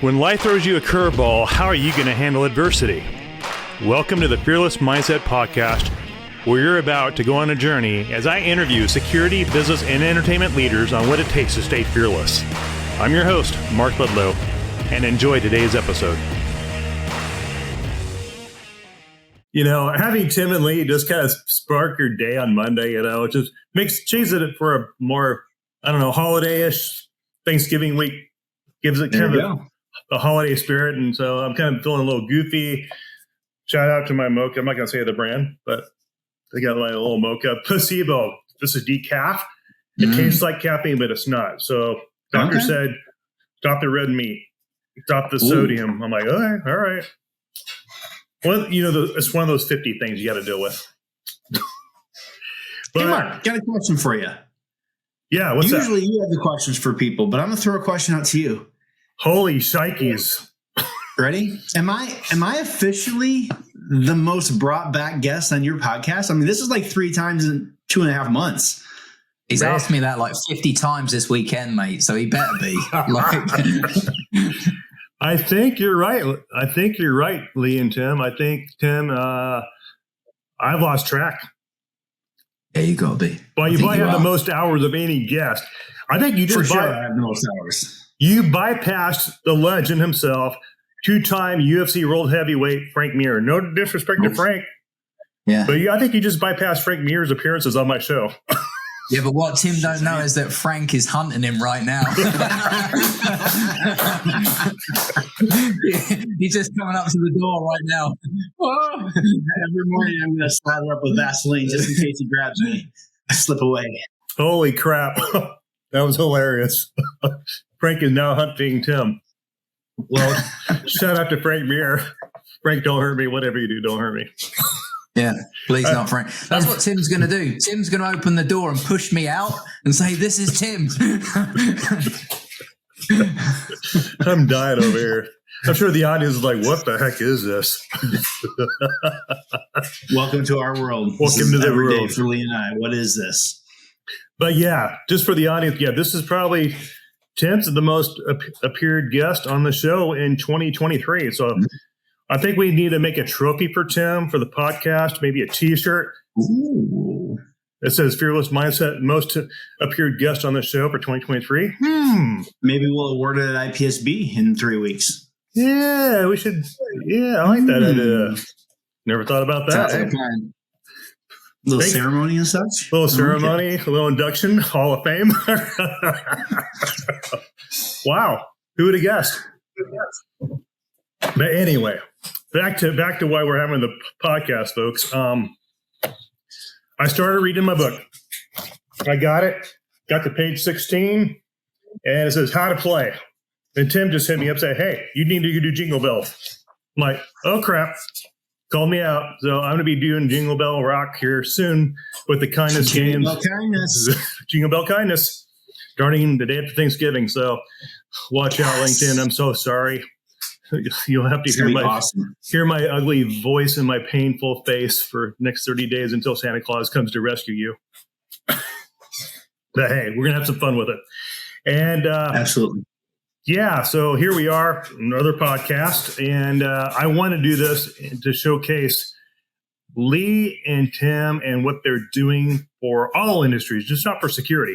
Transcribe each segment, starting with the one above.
When life throws you a curveball, how are you going to handle adversity? Welcome to the Fearless Mindset Podcast, where you're about to go on a journey as I interview security, business, and entertainment leaders on what it takes to stay fearless. I'm your host, Mark Ledlow, and enjoy today's episode. You know, having Tim and Lee just kind of spark your day on Monday, it just changes it for a more, holiday-ish Thanksgiving week. Gives it kind of a holiday spirit. And so I'm kind of feeling a little goofy. Shout out to my mocha. I'm not going to say the brand, but they got my little mocha. Placebo. This is decaf. It tastes like caffeine, but it's not. So doctor said, stop the red meat. Stop the sodium. I'm like, all right. Well, it's one of those 50 things you got to deal with. Hey, Mark, got a question for you. Yeah, what's that? Usually you have the questions for people, but I'm going to throw a question out to you. Holy shnikes. Ready? Am I officially the most brought back guest on your podcast? I mean, this is like 3 times in 2.5 months. He's asked me that like 50 times this weekend, mate, so he better be. I think you're right, Lee and Tim. I think, Tim, I've lost track. Yeah, you got to be. Well, you probably have the most hours of any guest. I think you just I have the most hours. You bypassed the legend himself, 2-time UFC world heavyweight Frank Mir. No disrespect to Frank. Yeah. But I think you just bypassed Frank Mir's appearances on my show. Yeah, but what Tim don't know is that Frank is hunting him right now. He's just coming up to the door right now. Every morning I'm going to slather up with Vaseline just in case he grabs me. I slip away. Holy crap. That was hilarious. Frank is now hunting Tim. Well, shout out to Frank Mir. Frank, don't hurt me. Whatever you do, don't hurt me. Yeah, please not, Frank. That's what Tim's going to do. Tim's going to open the door and push me out and say, "This is Tim." I'm dying over here. I'm sure the audience is like, "What the heck is this?" Welcome to our world. Welcome to the every world. Day for Lee and I. What is this? But yeah, just for the audience, this is probably Tim's the most appeared guest on the show in 2023. So I think we need to make a trophy for Tim for the podcast, maybe a T-shirt. Ooh. It says Fearless Mindset, most appeared guest on the show for 2023. Maybe we'll award it at IPSB in 3 weeks. Yeah, we should. Yeah, I like that idea. Never thought about that. Little ceremony and such. Little ceremony, a little induction, Hall of Fame. Wow, who would have guessed? But anyway, back to why we're having the podcast, folks. I started reading my book. I got to page 16, and it says how to play. And Tim just hit me up, saying, "Hey, you need to do Jingle Bells." I'm like, "Oh crap." Called me out. So I'm going to be doing Jingle Bell Rock here soon with the kindness games. Jingle Bell Kindness. Starting the day after Thanksgiving. So watch out, LinkedIn. I'm so sorry. You'll have to hear my ugly voice and my painful face for next 30 days until Santa Claus comes to rescue you. But hey, we're going to have some fun with it. And absolutely. Yeah, so here we are, another podcast, and I want to do this to showcase Lee and Tim and what they're doing for all industries, just not for security.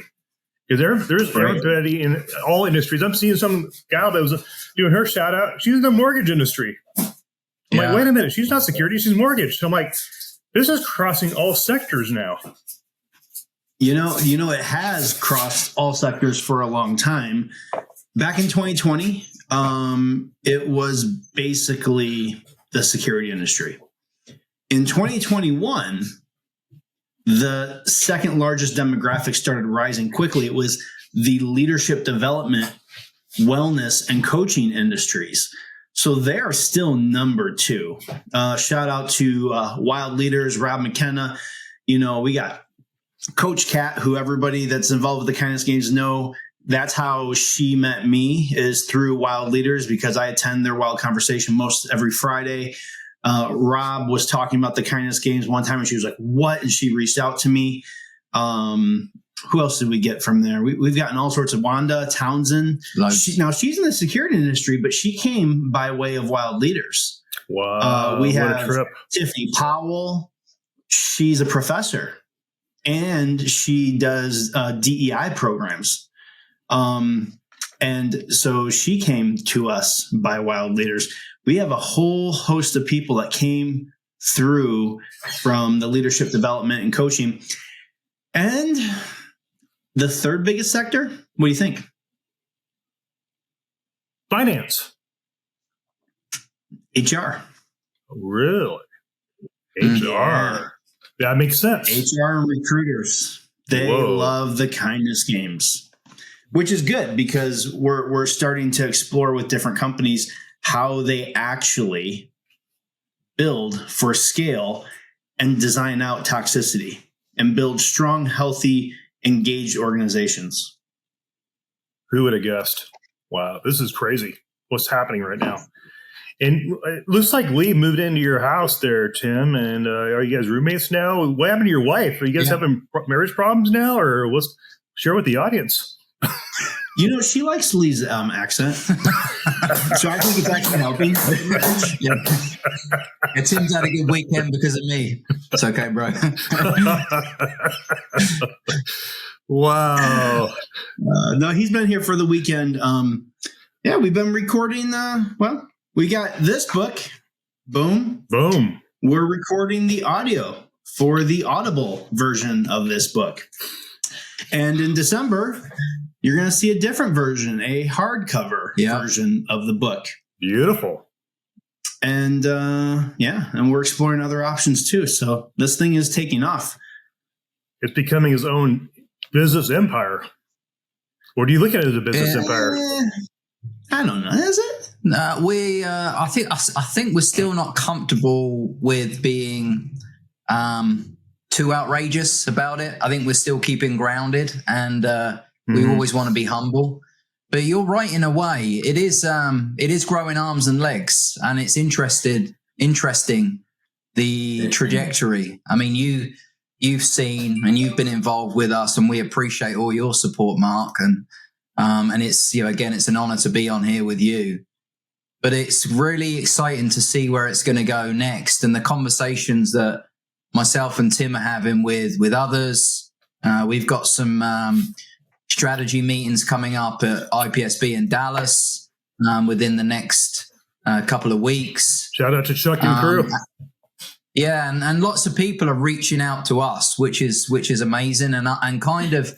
Because there's everybody in all industries. I'm seeing some gal that was doing her shout out. She's in the mortgage industry. I'm like, wait a minute, she's not security, she's mortgage. So I'm like, this is crossing all sectors now. You know, it has crossed all sectors for a long time. Back in 2020, it was basically the security industry. In 2021, the second largest demographic started rising quickly. It was the leadership development, wellness, and coaching industries. So they are still number 2. Shout out to Wild Leaders, Rob McKenna. We got Coach Kat, who everybody that's involved with the Kindness Games know. That's how she met me, is through Wild Leaders, because I attend their Wild Conversation every Friday. Rob was talking about the Kindness Games one time, and she was like, "What?" And she reached out to me. Who else did we get from there? We've gotten all sorts of Wanda Townsend. Now she's in the security industry, but she came by way of Wild Leaders. Wow. We what have a trip. Tiffany Powell. She's a professor and she does DEI programs. And so she came to us by Wild Leaders. We have a whole host of people that came through from the leadership development and coaching. And the third biggest sector, what do you think? Finance. HR. Really? HR. That makes sense. HR and recruiters. They love the kindness games, which is good because we're starting to explore with different companies how they actually build for scale and design out toxicity and build strong, healthy, engaged organizations. Who would have guessed? Wow, this is crazy. What's happening right now? And it looks like Lee moved into your house there, Tim. And are you guys roommates now? What happened to your wife? Are you guys having marriage problems now, or what's? Share with the audience. You know, she likes Lee's accent, so I think it's actually helping. Yeah, Tim's had a good weekend because of me. It's okay, bro. Wow. No, he's been here for the weekend. Yeah, we've been recording. We got this book. Boom. Boom. We're recording the audio for the Audible version of this book. And in December, you're going to see a different version, a hardcover version of the book. Beautiful. And and we're exploring other options too. So this thing is taking off. It's becoming his own business empire. Or do you look at it as a business empire? I don't know. Is it? I think we're still not comfortable with being too outrageous about it. I think we're still keeping grounded, and we always want to be humble. But you're right in a way. It is growing arms and legs, and it's interesting the trajectory. I mean, you've seen and you've been involved with us, and we appreciate all your support, Mark. And it's again, it's an honor to be on here with you. But it's really exciting to see where it's going to go next, and the conversations that myself and Tim are having with others. We've got some strategy meetings coming up at IPSB in Dallas within the next couple of weeks. Shout out to Chuck and crew. Yeah, and lots of people are reaching out to us, which is amazing, and kind of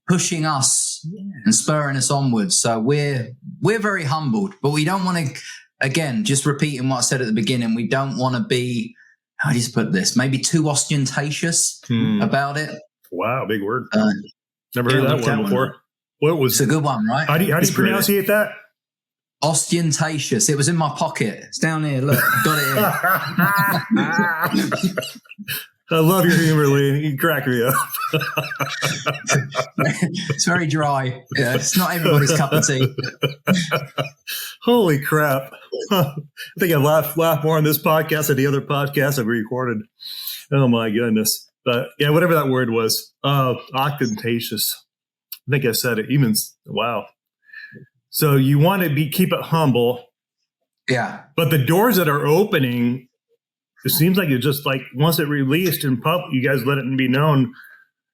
pushing us and spurring us onwards. So we're very humbled, but we don't want to. Again, just repeating what I said at the beginning, we don't want to be. How do you put this? Maybe too ostentatious about it. Wow, big word. Never heard that one before. What was? It's a good one, right? How do you pronunciate that? Ostentatious. It was in my pocket. It's down here. Look, got it here. I love your humor, Lee. You crack me up. It's very dry. Yeah, it's not everybody's cup of tea. Holy crap. I think I've laughed more on this podcast than the other podcasts I've recorded. Oh, my goodness. But, yeah, whatever that word was. Ostentatious. I think I said it. Wow. So you want to keep it humble. Yeah. But the doors that are opening, it seems like it's just like once it released in public, you guys let it be known.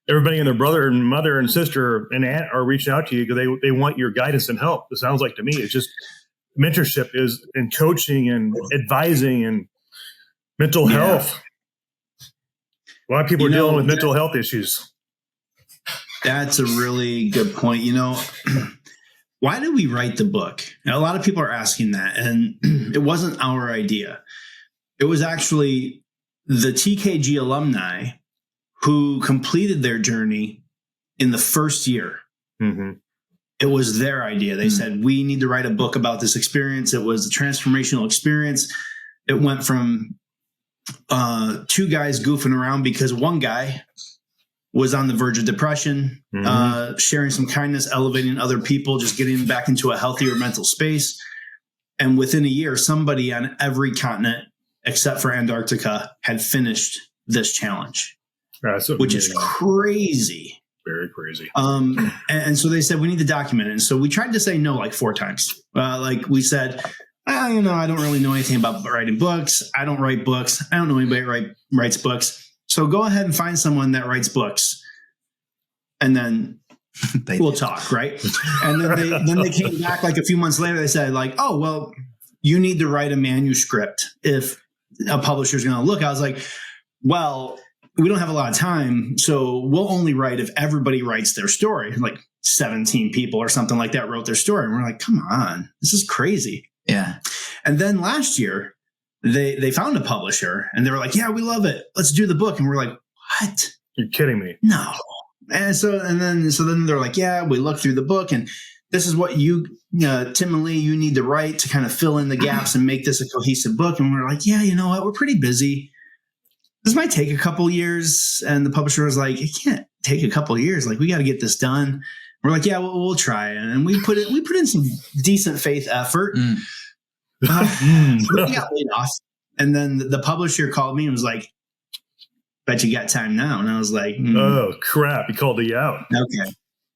Everybody and their brother and mother and sister and aunt are reaching out to you because they want your guidance and help. It sounds like to me, it's just mentorship is in coaching and advising and mental health. A lot of people are dealing with mental health issues. That's a really good point. Why did we write the book? Now, a lot of people are asking that, and it wasn't our idea. It was actually the TKG alumni who completed their journey in the first year. Mm-hmm. It was their idea. They said, we need to write a book about this experience. It was a transformational experience. It went from two guys goofing around because one guy was on the verge of depression, sharing some kindness, elevating other people, just getting back into a healthier mental space. And within a year, somebody on every continent except for Antarctica had finished this challenge, which is crazy. Very crazy. And so they said, we need to document it. And so we tried to say no like 4 times. Like we said, I don't really know anything about writing books. I don't write books. I don't know anybody that writes books. So go ahead and find someone that writes books. And then we'll talk, right? And then they came back like a few months later. They said like, oh, well, you need to write a manuscript if a publisher is going to look. I was like, well, we don't have a lot of time, so we'll only write if everybody writes their story. Like 17 people or something like that wrote their story. And we're like, come on, this is crazy. Yeah. And then last year, they found a publisher and they were like, yeah, we love it. Let's do the book. And we're like, what? You're kidding me. No. And then they're like, yeah, we looked through the book and this is what Tim and Lee, you need to write to kind of fill in the gaps and make this a cohesive book. And we're like, yeah, you know what? We're pretty busy. This might take a couple years. And the publisher was like, it can't take a couple years. Like, we got to get this done. We're like, yeah, we'll try. And we put in some decent faith effort. So we got laid off. And then the publisher called me and was like, bet you got time now. And I was like, oh, crap. He called you out. Okay.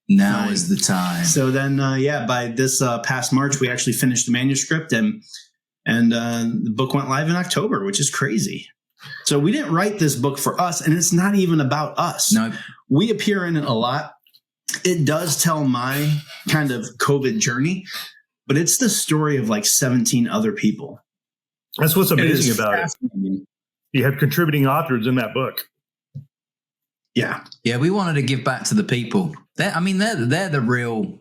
Now is the time. So then, by this past March, we actually finished the manuscript and the book went live in October, which is crazy. So we didn't write this book for us, and it's not even about us. No, we appear in it a lot. It does tell my kind of COVID journey, but it's the story of like 17 other people. That's what's amazing about it. You have contributing authors in that book. Yeah. Yeah, we wanted to give back to the people. They're the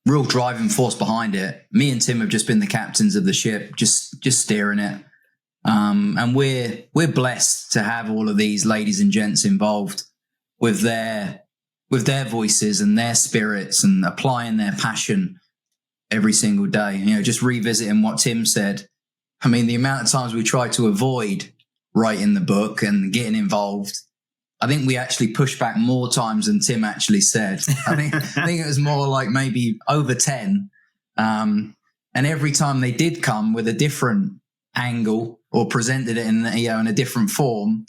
real driving force behind it. Me and Tim have just been the captains of the ship, just steering it. And we're blessed to have all of these ladies and gents involved with their voices and their spirits and applying their passion every single day. You know, just revisiting what Tim said. I mean, the amount of times we try to avoid writing the book and getting involved, I think we actually pushed back more times than Tim actually said. I think it was more like maybe over 10. And every time they did come with a different angle or presented it in a different form,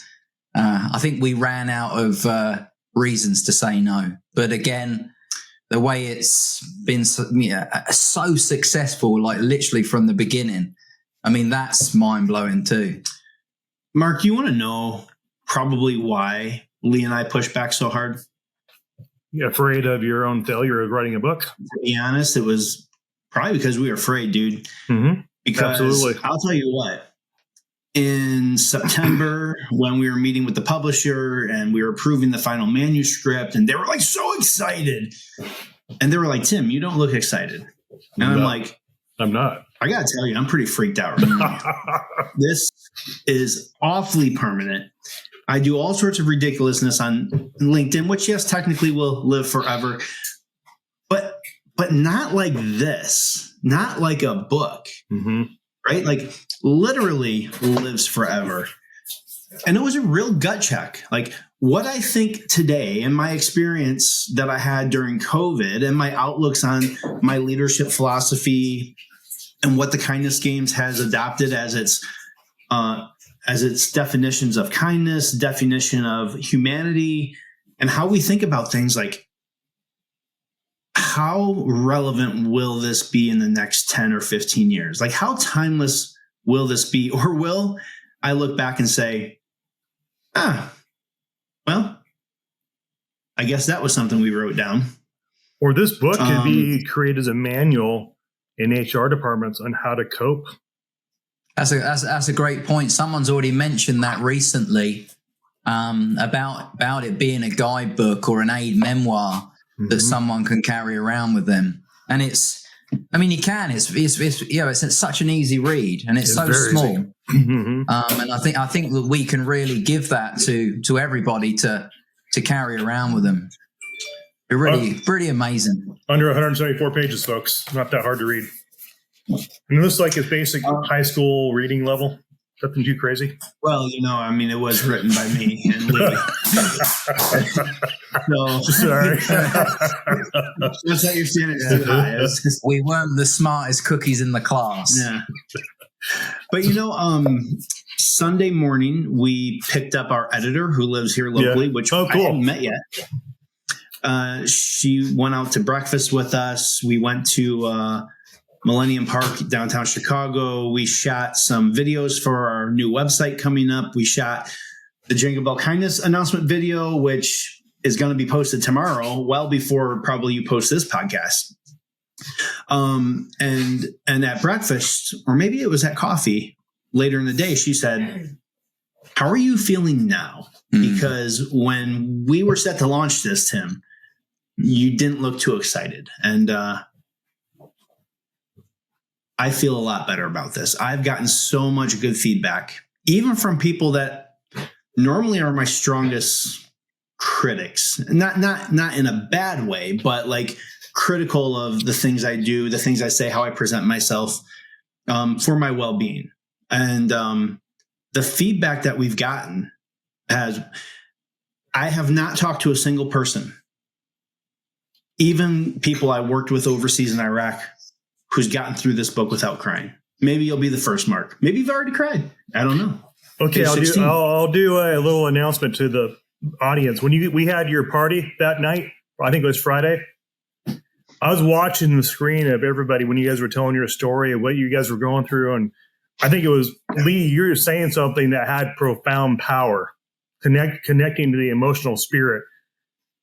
I think we ran out of reasons to say no. But again, the way it's been so successful, like literally from the beginning, I mean, that's mind blowing too. Mark, you want to know probably why Lee and I pushed back so hard? You're afraid of your own failure of writing a book? To be honest, it was probably because we were afraid, dude. Mm-hmm. Because absolutely. I'll tell you what, in September, when we were meeting with the publisher and we were approving the final manuscript, and they were like so excited. And they were like, Tim, you don't look excited. And I'm like, I'm not. I got to tell you, I'm pretty freaked out right now. This is awfully permanent. I do all sorts of ridiculousness on LinkedIn, which, yes, technically will live forever. But not like this, not like a book, right? Like literally lives forever. And it was a real gut check. Like what I think today and my experience that I had during COVID and my outlooks on my leadership philosophy and what the kindness games has adopted as its definitions of kindness, definition of humanity, and how we think about things like, how relevant will this be in the next 10 or 15 years? Like, how timeless will this be? Or will I look back and say, well, I guess that was something we wrote down. Or this book could be created as a manual in HR departments on how to cope. That's a great point. Someone's already mentioned that recently, about it being a guidebook or an aid memoir that someone can carry around with them. And it's such an easy read, and it's so small. And I think that we can really give that to everybody to carry around with them. It's really pretty amazing. Under 174 pages, folks. Not that hard to read. And it looks like it's basic high school reading level. Nothing too crazy. Well, it was written by me and Lee. So, sorry. Just that your standards too high. We weren't the smartest cookies in the class. Yeah. But Sunday morning we picked up our editor who lives here locally, which I haven't met yet. She went out to breakfast with us. We went to Millennium Park, downtown Chicago. We shot some videos for our new website coming up. We shot the Jingle Bell Kindness announcement video, which is going to be posted tomorrow, well before probably you post this podcast. And at breakfast, or maybe it was at coffee later in the day, she said, "How are you feeling now?" Because when we were set to launch this, Tim, you didn't look too excited. And I feel a lot better about this. I've gotten so much good feedback, even from people that normally are my strongest critics. Not in a bad way, but like critical of the things I do, the things I say, how I present myself, for my well-being. And the feedback that we've gotten I have not talked to a single person, even people I worked with overseas in Iraq, who's gotten through this book without crying. Maybe you'll be the first, Mark. Maybe you've already cried. I don't know. Okay, I'll do a little announcement to the audience. When we had your party that night, I think it was Friday, I was watching the screen of everybody when you guys were telling your story of what you guys were going through. And I think it was, Lee, you were saying something that had profound power, connecting to the emotional spirit.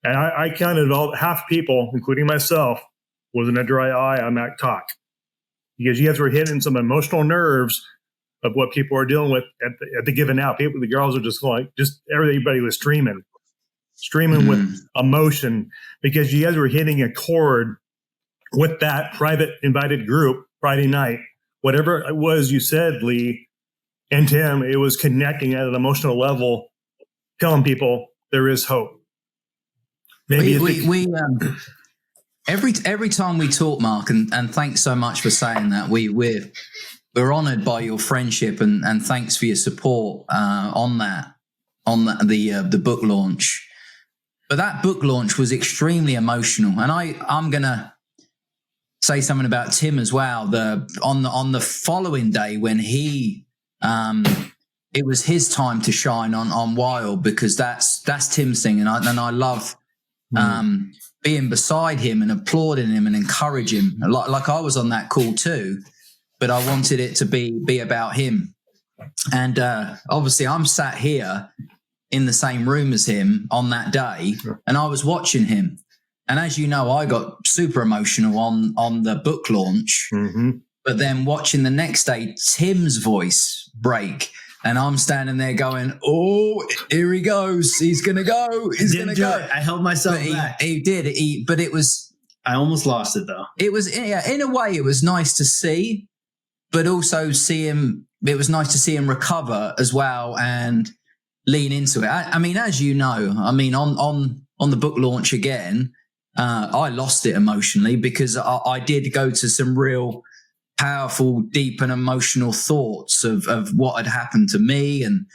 And I counted half people, including myself, was in a dry eye on that talk. Because you guys were hitting some emotional nerves of what people are dealing with at the given out. The girls are just everybody was streaming with emotion, because you guys were hitting a chord with that private invited group Friday night. Whatever it was you said, Lee and Tim, it was connecting at an emotional level, telling people there is hope. Maybe every time we talk, Mark, and thanks so much for saying that. We're honoured by your friendship and thanks for your support on the book launch. But that book launch was extremely emotional, and I'm gonna say something about Tim as well. On the following day when he it was his time to shine on Wild, because that's Tim's thing, and I love being beside him and applauding him and encouraging him. Like I was on that call too, but I wanted it to be about him. And obviously I'm sat here in the same room as him on that day, and I was watching him. And as you know, I got super emotional on the book launch, but then watching the next day, Tim's voice break, and I'm standing there going, "Oh, here he goes. He's going to go. He's going to go." I held myself back. He did. But it was... I almost lost it, though. It was, in a way, it was nice to see, but also it was nice to see him recover as well and lean into it. I mean, as you know, on the book launch again, I lost it emotionally, because I did go to some real powerful, deep and emotional thoughts of what had happened to me. And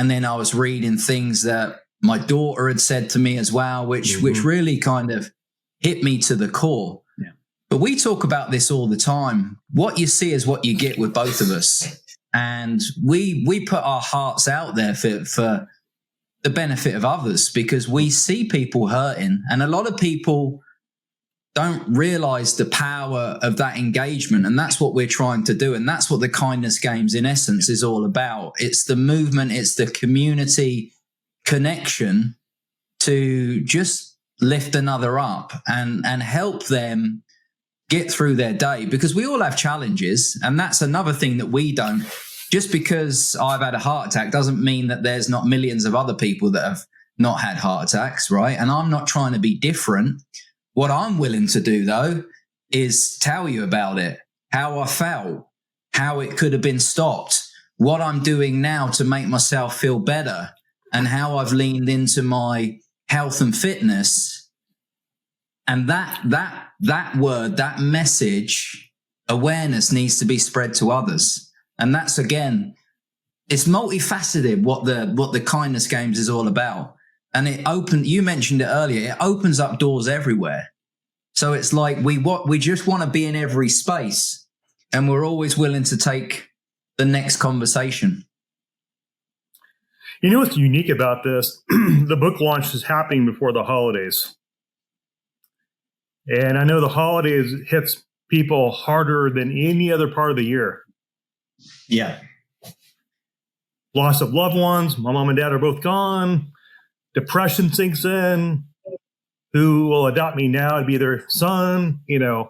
then I was reading things that my daughter had said to me as well, which really kind of hit me to the core. Yeah. But we talk about this all the time. What you see is what you get with both of us. And we put our hearts out there for the benefit of others, because we see people hurting, and a lot of people don't realize the power of that engagement. And that's what we're trying to do. And that's what the Kindness Games in essence is all about. It's the movement. It's the community connection to just lift another up and help them get through their day, because we all have challenges. And that's another thing that we don't. Just because I've had a heart attack doesn't mean that there's not millions of other people that have not had heart attacks, right? And I'm not trying to be different. What I'm willing to do, though, is tell you about it, how I felt, how it could have been stopped, what I'm doing now to make myself feel better, and how I've leaned into my health and fitness. And that word, that message, awareness needs to be spread to others. And that's, again, it's multifaceted what the Kindness Games is all about. And you mentioned it earlier, it opens up doors everywhere. So it's like we just want to be in every space, and we're always willing to take the next conversation. You know what's unique about this? The book launch is happening before the holidays. And I know the holidays hits people harder than any other part of the year. Yeah. Loss of loved ones. My mom and dad are both gone. Depression sinks in. Who will adopt me now to be their son? From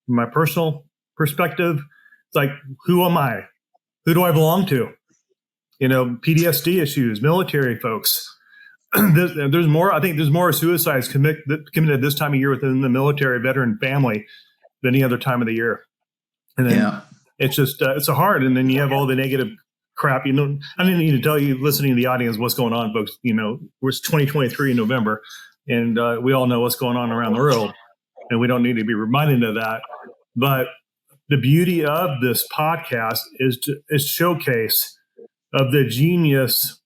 my personal perspective, it's like, who am I? Who do I belong to? PTSD issues, military folks. There's more. I think there's more suicides committed this time of year within the military veteran family than any other time of the year. And then it's just it's hard. And then you have all the negative crap. I didn't need to tell you, listening to the audience, what's going on, folks. It's 2023 in November, and we all know what's going on around the world, and we don't need to be reminded of that. But the beauty of this podcast is to showcase of the genius,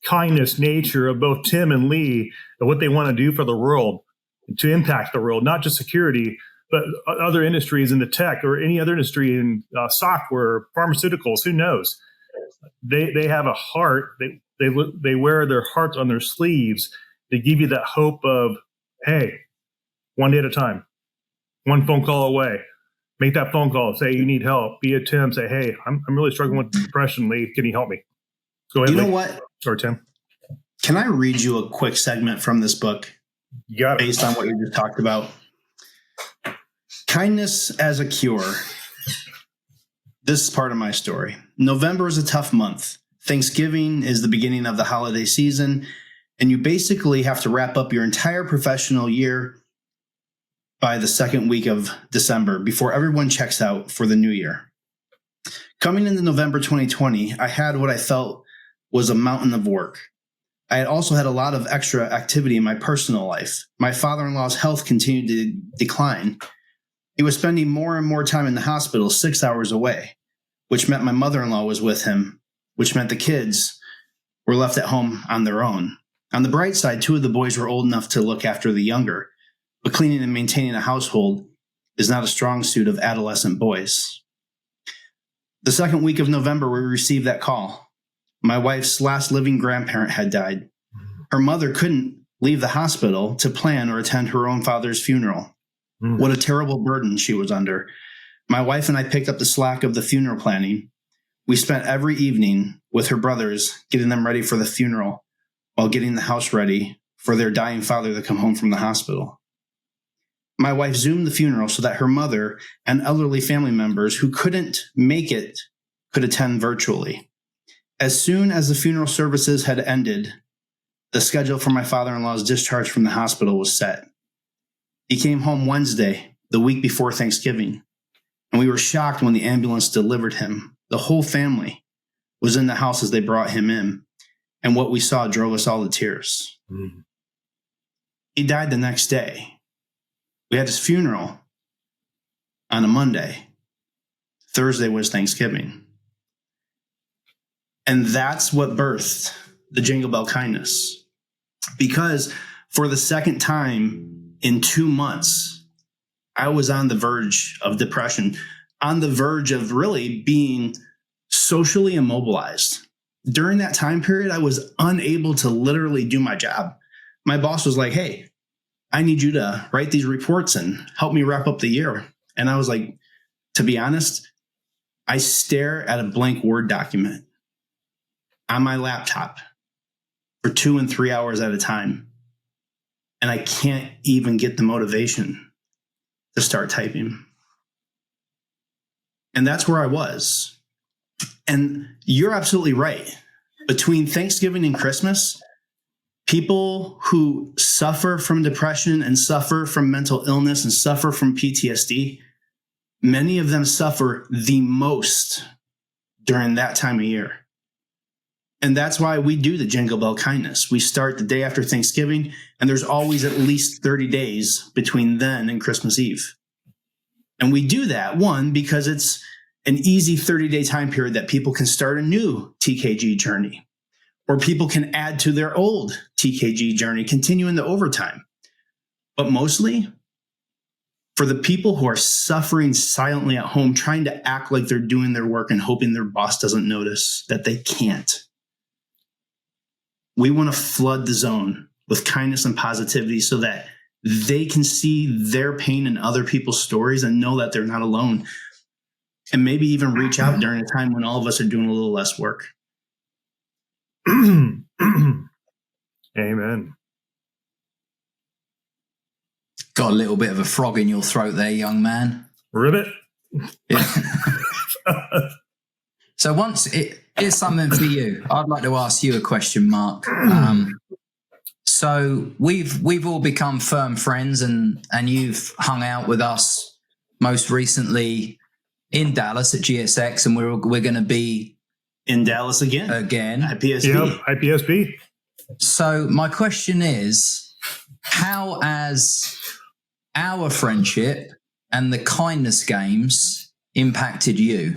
kindness, nature of both Tim and Lee, and what they want to do for the world, to impact the world, not just security, but other industries in the tech or any other industry in software, pharmaceuticals. Who knows? They have a heart. They wear their hearts on their sleeves to give you that hope of, hey, one day at a time, one phone call away. Make that phone call. Say you need help. Be a Tim. Say, hey, I'm really struggling with depression. Lee, can you help me? Go ahead. You know Lee. what? Or Tim. Can I read you a quick segment from this book? You got it. Based on what you just talked about. Kindness as a cure. This is part of my story. November is a tough month. Thanksgiving is the beginning of the holiday season, and you basically have to wrap up your entire professional year by the second week of December before everyone checks out for the new year. Coming into November 2020, I had what I felt was a mountain of work. I had also had a lot of extra activity in my personal life. My father-in-law's health continued to decline. He was spending more and more time in the hospital 6 hours away, which meant my mother-in-law was with him, which meant the kids were left at home on their own. On the bright side, 2 of the boys were old enough to look after the younger, but cleaning and maintaining a household is not a strong suit of adolescent boys. The second week of November, we received that call. My wife's last living grandparent had died. Her mother couldn't leave the hospital to plan or attend her own father's funeral. What a terrible burden she was under. My wife and I picked up the slack of the funeral planning. We spent every evening with her brothers getting them ready for the funeral while getting the house ready for their dying father to come home from the hospital. My wife Zoomed the funeral so that her mother and elderly family members who couldn't make it could attend virtually. As soon as the funeral services had ended, the schedule for my father-in-law's discharge from the hospital was set. He came home Wednesday, the week before Thanksgiving, and we were shocked when the ambulance delivered him. The whole family was in the house as they brought him in, and what we saw drove us all to tears. He died the next day. We had his funeral on a Monday. Thursday was Thanksgiving. And that's what birthed the Jingle Bell Kindness. Because for the second time in 2 months, I was on the verge of depression, on the verge of really being socially immobilized. During that time period, I was unable to literally do my job. My boss was like, hey, I need you to write these reports and help me wrap up the year. And I was like, to be honest, I stare at a blank Word document on my laptop for 2 and 3 hours at a time. And I can't even get the motivation to start typing. And that's where I was. And you're absolutely right. Between Thanksgiving and Christmas, people who suffer from depression and suffer from mental illness and suffer from PTSD, many of them suffer the most during that time of year. And that's why we do the Jingle Bell Kindness. We start the day after Thanksgiving, and there's always at least 30 days between then and Christmas Eve. And we do that, one, because it's an easy 30-day time period that people can start a new TKG journey, or people can add to their old TKG journey, continuing the overtime. But mostly, for the people who are suffering silently at home, trying to act like they're doing their work and hoping their boss doesn't notice that they can't. We want to flood the zone with kindness and positivity so that they can see their pain in other people's stories and know that they're not alone. And maybe even reach out during a time when all of us are doing a little less work. Amen. Got a little bit of a frog in your throat there, young man. Ribbit. Yeah. So here's something for you. I'd like to ask you a question, Mark. So we've all become firm friends, and you've hung out with us most recently in Dallas at GSX, and we're going to be in Dallas again at PSP. Yep, at PSP. So my question is, how has our friendship and the kindness games impacted you?